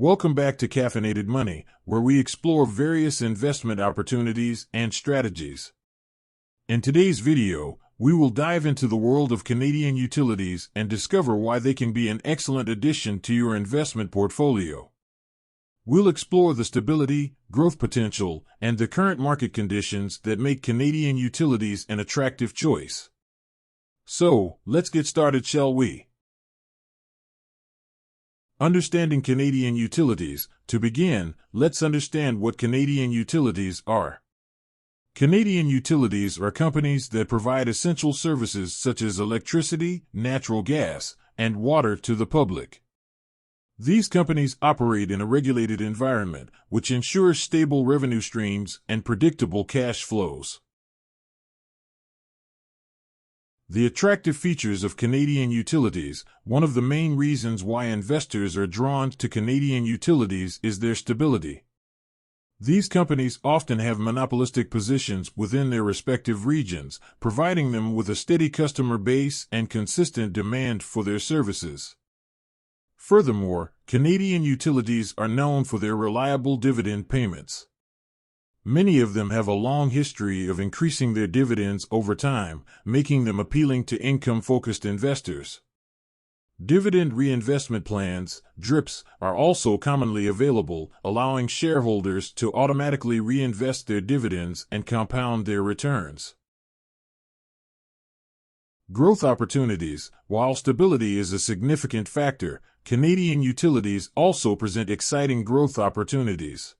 Welcome back to Caffeinated Money, where we explore various investment opportunities and strategies. In today's video, we will dive into the world of Canadian utilities and discover why they can be an excellent addition to your investment portfolio. We'll explore the stability, growth potential, and the current market conditions that make Canadian utilities an attractive choice. So, let's get started, shall we? Understanding Canadian utilities. To begin, let's understand what Canadian utilities are. Canadian utilities are companies that provide essential services such as electricity, natural gas, and water to the public. These companies operate in a regulated environment, which ensures stable revenue streams and predictable cash flows. The attractive features of Canadian utilities. One of the main reasons why investors are drawn to Canadian utilities is their stability. These companies often have monopolistic positions within their respective regions, providing them with a steady customer base and consistent demand for their services. Furthermore, Canadian utilities are known for their reliable dividend payments. Many of them have a long history of increasing their dividends over time, making them appealing to income-focused investors. Dividend reinvestment plans, DRIPs, are also commonly available, allowing shareholders to automatically reinvest their dividends and compound their returns. Growth opportunities. While stability is a significant factor, Canadian utilities also present exciting growth opportunities.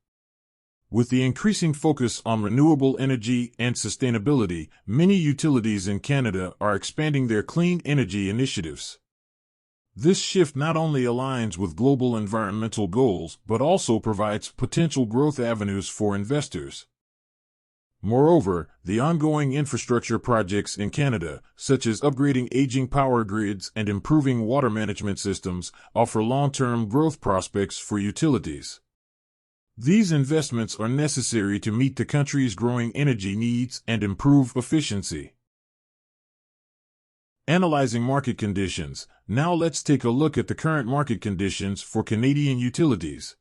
With the increasing focus on renewable energy and sustainability, many utilities in Canada are expanding their clean energy initiatives. This shift not only aligns with global environmental goals, but also provides potential growth avenues for investors. Moreover, the ongoing infrastructure projects in Canada, such as upgrading aging power grids and improving water management systems, offer long-term growth prospects for utilities. These investments are necessary to meet the country's growing energy needs and improve efficiency. Analyzing market conditions. Now let's take a look at the current market conditions for Canadian utilities.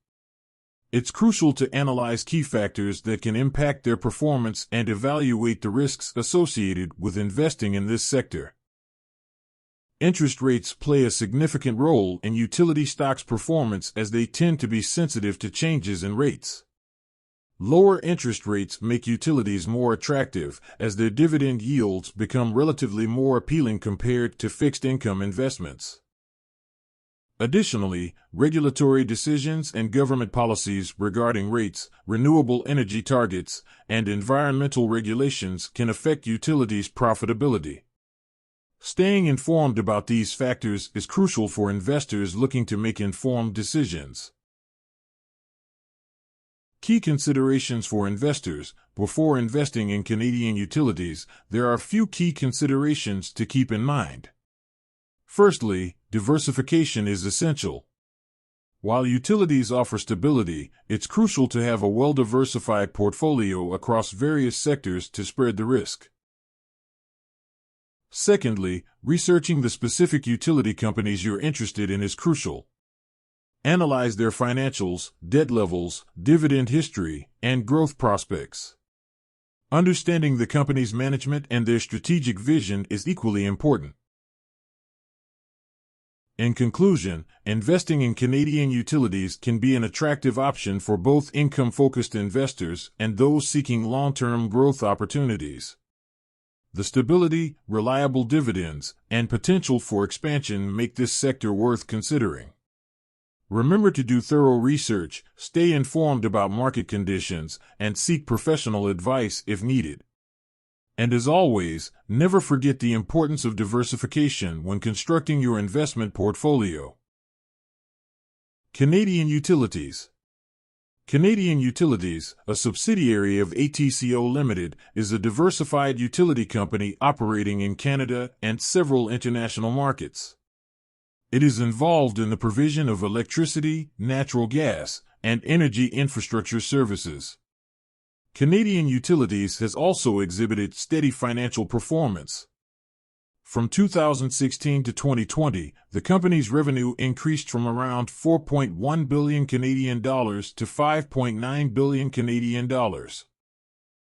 It's crucial to analyze key factors that can impact their performance and evaluate the risks associated with investing in this sector. Interest rates play a significant role in utility stocks' performance as they tend to be sensitive to changes in rates. Lower interest rates make utilities more attractive as their dividend yields become relatively more appealing compared to fixed income investments. Additionally, regulatory decisions and government policies regarding rates, renewable energy targets, and environmental regulations can affect utilities' profitability. Staying informed about these factors is crucial for investors looking to make informed decisions. Key considerations for investors. Before investing in Canadian utilities, there are a few key considerations to keep in mind. Firstly, diversification is essential. While utilities offer stability, it's crucial to have a well-diversified portfolio across various sectors to spread the risk. Secondly, researching the specific utility companies you're interested in is crucial. Analyze their financials, debt levels, dividend history, and growth prospects. Understanding the company's management and their strategic vision is equally important. In conclusion, investing in Canadian utilities can be an attractive option for both income-focused investors and those seeking long-term growth opportunities. The stability, reliable dividends, and potential for expansion make this sector worth considering. Remember to do thorough research, stay informed about market conditions, and seek professional advice if needed. And as always, never forget the importance of diversification when constructing your investment portfolio. Canadian utilities. Canadian Utilities, a subsidiary of Atco Limited, is a diversified utility company operating in Canada and several international markets. It is involved in the provision of electricity, natural gas, and energy infrastructure services. Canadian Utilities has also exhibited steady financial performance. From 2016 to 2020, the company's revenue increased from around 4.1 billion Canadian dollars to 5.9 billion Canadian dollars.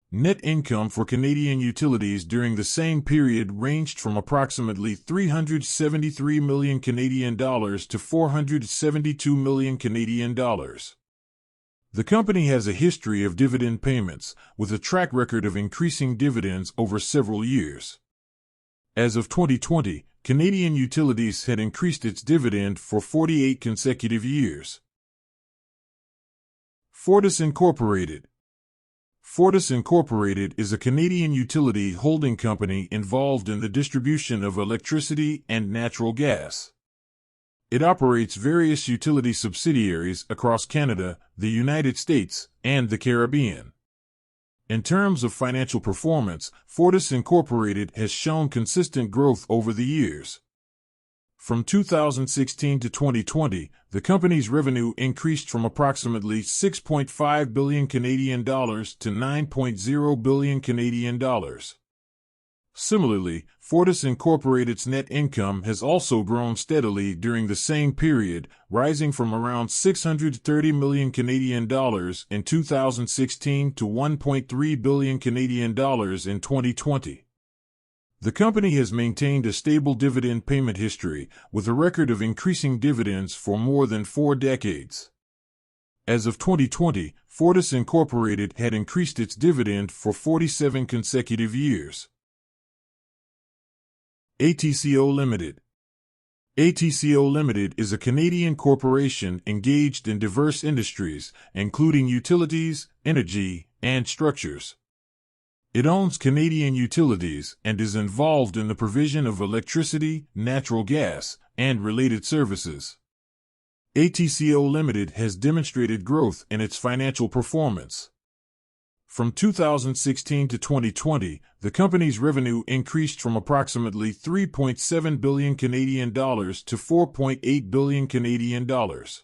Net income for Canadian utilities during the same period ranged from approximately 373 million Canadian dollars to 472 million Canadian dollars. The company has a history of dividend payments, with a track record of increasing dividends over several years. As of 2020, Canadian Utilities had increased its dividend for 48 consecutive years. Fortis Incorporated. Fortis Incorporated is a Canadian utility holding company involved in the distribution of electricity and natural gas. It operates various utility subsidiaries across Canada, the United States, and the Caribbean. In terms of financial performance, Fortis Incorporated has shown consistent growth over the years. From 2016 to 2020, the company's revenue increased from approximately 6.5 billion Canadian dollars to 9.0 billion Canadian dollars. Similarly, Fortis Incorporated's net income has also grown steadily during the same period, rising from around 630 million Canadian dollars in 2016 to 1.3 billion Canadian dollars in 2020. The company has maintained a stable dividend payment history, with a record of increasing dividends for more than 4 decades. As of 2020, Fortis Incorporated had increased its dividend for 47 consecutive years. Atco Limited. Atco Limited is a Canadian corporation engaged in diverse industries, including utilities, energy, and structures. It owns Canadian Utilities and is involved in the provision of electricity, natural gas, and related services. Atco Limited has demonstrated growth in its financial performance. From 2016 to 2020, the company's revenue increased from approximately 3.7 billion Canadian dollars to 4.8 billion Canadian dollars.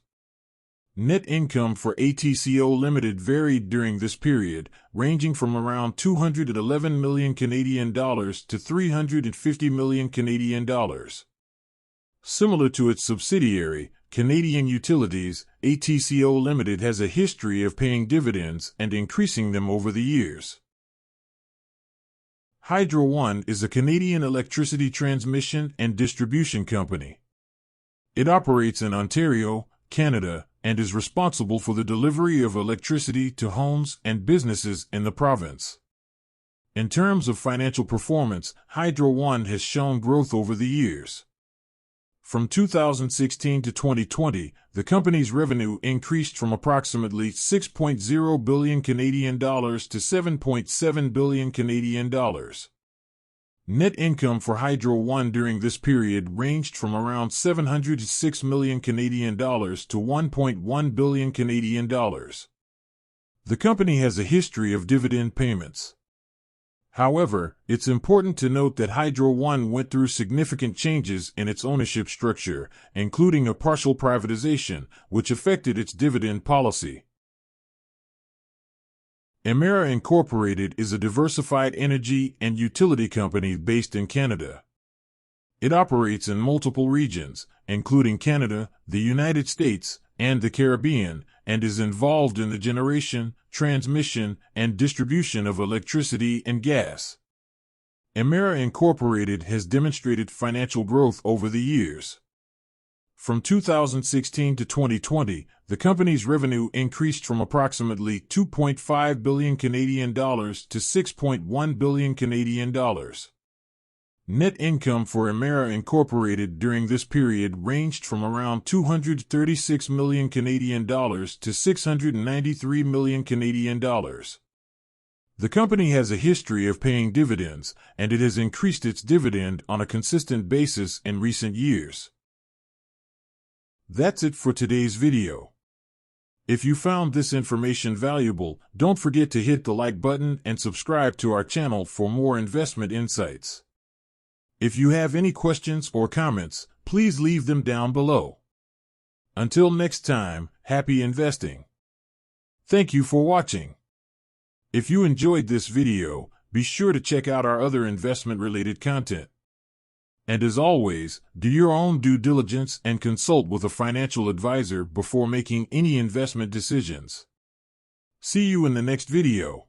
Net income for Atco Limited varied during this period, ranging from around 211 million Canadian dollars to 350 million Canadian dollars. Similar to its subsidiary, Canadian Utilities, Atco Limited has a history of paying dividends and increasing them over the years. HydroOne is a Canadian electricity transmission and distribution company. It operates in Ontario, Canada, and is responsible for the delivery of electricity to homes and businesses in the province. In terms of financial performance, HydroOne has shown growth over the years. From 2016 to 2020, the company's revenue increased from approximately 6.0 billion Canadian dollars to 7.7 billion Canadian dollars. Net income for HydroOne during this period ranged from around 706 million Canadian dollars to 1.1 billion Canadian dollars. The company has a history of dividend payments. However, it's important to note that HydroOne went through significant changes in its ownership structure, including a partial privatization, which affected its dividend policy. Emera Incorporated is a diversified energy and utility company based in Canada. It operates in multiple regions, including Canada, the United States, and the Caribbean, and is involved in the generation, transmission, and distribution of electricity and gas. Emera Incorporated has demonstrated financial growth over the years. From 2016 to 2020, the company's revenue increased from approximately 2.5 billion Canadian dollars to 6.1 billion Canadian dollars. Net income for Emera Incorporated during this period ranged from around 236 million Canadian dollars to 693 million Canadian dollars. The company has a history of paying dividends, and it has increased its dividend on a consistent basis in recent years. That's it for today's video. If you found this information valuable, don't forget to hit the like button and subscribe to our channel for more investment insights. If you have any questions or comments, please leave them down below. Until next time, happy investing. Thank you for watching. If you enjoyed this video, be sure to check out our other investment-related content. And as always, do your own due diligence and consult with a financial advisor before making any investment decisions. See you in the next video.